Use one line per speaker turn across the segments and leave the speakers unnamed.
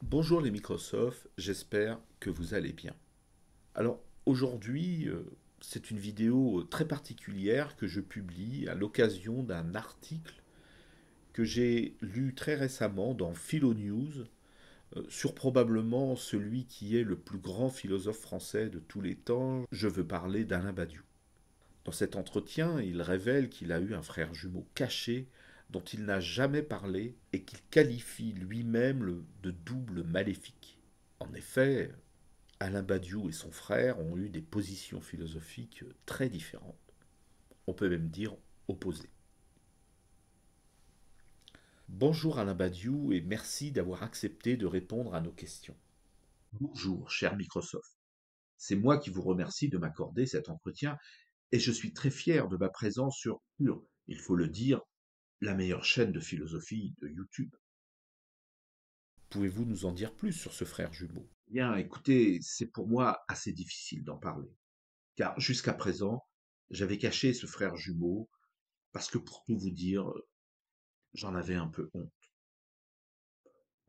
Bonjour les Microsoft, j'espère que vous allez bien. Alors aujourd'hui, c'est une vidéo très particulière que je publie à l'occasion d'un article que j'ai lu très récemment dans Philo News sur probablement celui qui est le plus grand philosophe français de tous les temps. Je veux parler d'Alain Badiou. Dans cet entretien, il révèle qu'il a eu un frère jumeau caché dont il n'a jamais parlé et qu'il qualifie lui-même de double maléfique. En effet, Alain Badiou et son frère ont eu des positions philosophiques très différentes. On peut même dire opposées. Bonjour Alain Badiou et merci d'avoir accepté de répondre à nos questions. Bonjour, cher Microsoft. C'est moi qui vous remercie de m'accorder cet entretien et je suis très fier de ma présence sur Pure, il faut le dire, la meilleure chaîne de philosophie de YouTube. Pouvez-vous nous en dire plus sur ce frère jumeau? Bien, écoutez, c'est pour moi assez difficile d'en parler, car jusqu'à présent, j'avais caché ce frère jumeau parce que pour tout vous dire, j'en avais un peu honte.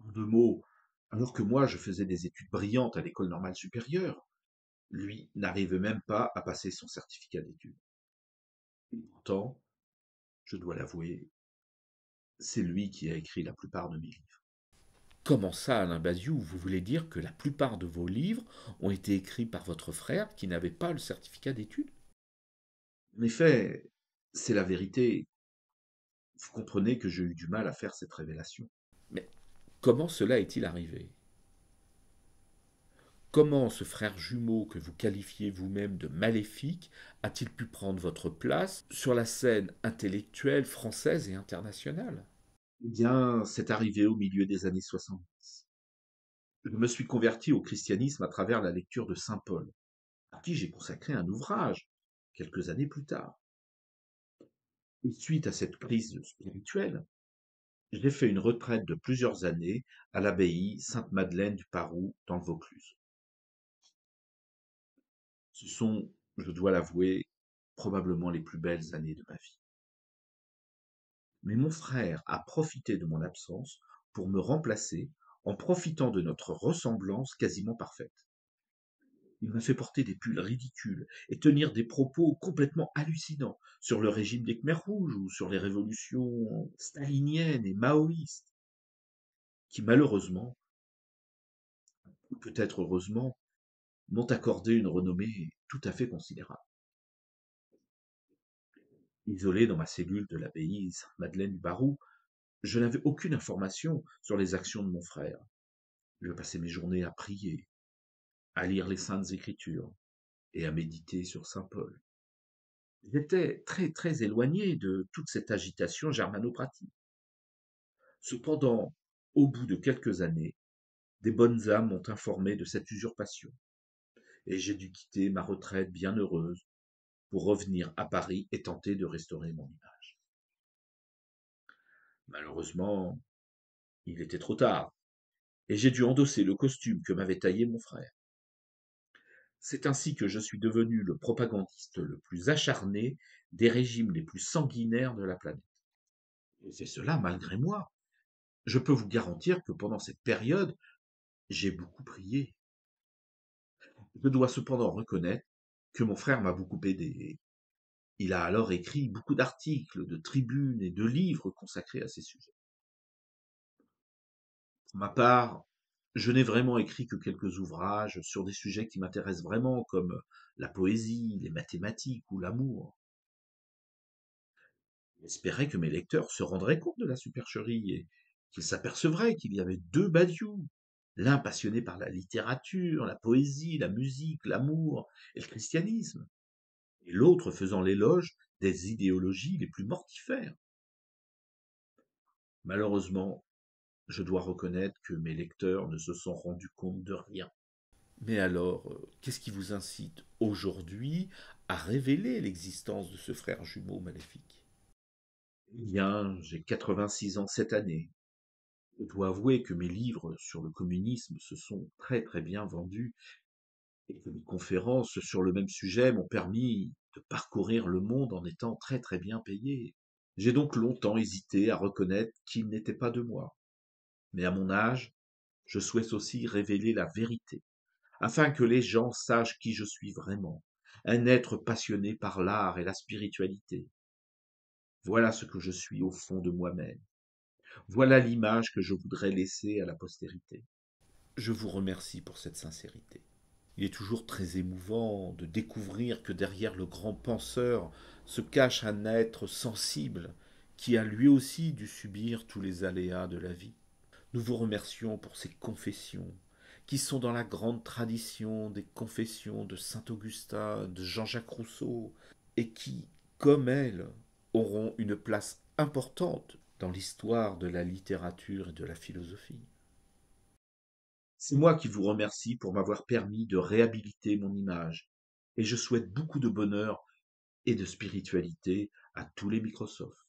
En deux mots, alors que moi je faisais des études brillantes à l'école normale supérieure, lui n'arrive même pas à passer son certificat d'études. Et pourtant, je dois l'avouer, c'est lui qui a écrit la plupart de mes livres. Comment ça, Alain Badiou, vous voulez dire que la plupart de vos livres ont été écrits par votre frère qui n'avait pas le certificat d'études? En effet, c'est la vérité. Vous comprenez que j'ai eu du mal à faire cette révélation. Mais comment cela est-il arrivé? Comment ce frère jumeau que vous qualifiez vous-même de maléfique a-t-il pu prendre votre place sur la scène intellectuelle française et internationale? Eh bien, c'est arrivé au milieu des années 70. Je me suis converti au christianisme à travers la lecture de saint Paul, à qui j'ai consacré un ouvrage quelques années plus tard. Et suite à cette crise spirituelle, j'ai fait une retraite de plusieurs années à l'abbaye Sainte-Madeleine du Parou dans le Vaucluse. Ce sont, je dois l'avouer, probablement les plus belles années de ma vie. Mais mon frère a profité de mon absence pour me remplacer en profitant de notre ressemblance quasiment parfaite. Il m'a fait porter des pulls ridicules et tenir des propos complètement hallucinants sur le régime des Khmers rouges ou sur les révolutions staliniennes et maoïstes, qui malheureusement, ou peut-être heureusement, m'ont accordé une renommée tout à fait considérable. Isolé dans ma cellule de l'abbaye Sainte-Madeleine du Barou, je n'avais aucune information sur les actions de mon frère. Je passais mes journées à prier, à lire les saintes écritures et à méditer sur saint Paul. J'étais très très éloigné de toute cette agitation germano-pratique. Cependant, au bout de quelques années, des bonnes âmes m'ont informé de cette usurpation, et j'ai dû quitter ma retraite bien heureuse pour revenir à Paris et tenter de restaurer mon image. Malheureusement, il était trop tard, et j'ai dû endosser le costume que m'avait taillé mon frère. C'est ainsi que je suis devenu le propagandiste le plus acharné des régimes les plus sanguinaires de la planète. Et c'est cela malgré moi. Je peux vous garantir que pendant cette période, j'ai beaucoup prié. Je dois cependant reconnaître que mon frère m'a beaucoup aidé. Il a alors écrit beaucoup d'articles, de tribunes et de livres consacrés à ces sujets. Pour ma part, je n'ai vraiment écrit que quelques ouvrages sur des sujets qui m'intéressent vraiment, comme la poésie, les mathématiques ou l'amour. J'espérais que mes lecteurs se rendraient compte de la supercherie et qu'ils s'apercevraient qu'il y avait deux Badiou, l'un passionné par la littérature, la poésie, la musique, l'amour et le christianisme, et l'autre faisant l'éloge des idéologies les plus mortifères. Malheureusement, je dois reconnaître que mes lecteurs ne se sont rendus compte de rien. Mais alors, qu'est-ce qui vous incite aujourd'hui à révéler l'existence de ce frère jumeau maléfique? Eh bien, j'ai 86 ans cette année. Je dois avouer que mes livres sur le communisme se sont très très bien vendus et que mes conférences sur le même sujet m'ont permis de parcourir le monde en étant très très bien payé. J'ai donc longtemps hésité à reconnaître qu'il n'était pas de moi. Mais à mon âge, je souhaite aussi révéler la vérité, afin que les gens sachent qui je suis vraiment, un être passionné par l'art et la spiritualité. Voilà ce que je suis au fond de moi-même. Voilà l'image que je voudrais laisser à la postérité. Je vous remercie pour cette sincérité. Il est toujours très émouvant de découvrir que derrière le grand penseur se cache un être sensible qui a lui aussi dû subir tous les aléas de la vie. Nous vous remercions pour ces confessions qui sont dans la grande tradition des confessions de saint Augustin, de Jean-Jacques Rousseau, et qui, comme elles, auront une place importante dans l'histoire de la littérature et de la philosophie. C'est moi qui vous remercie pour m'avoir permis de réhabiliter mon image, et je souhaite beaucoup de bonheur et de spiritualité à tous les Microsoft.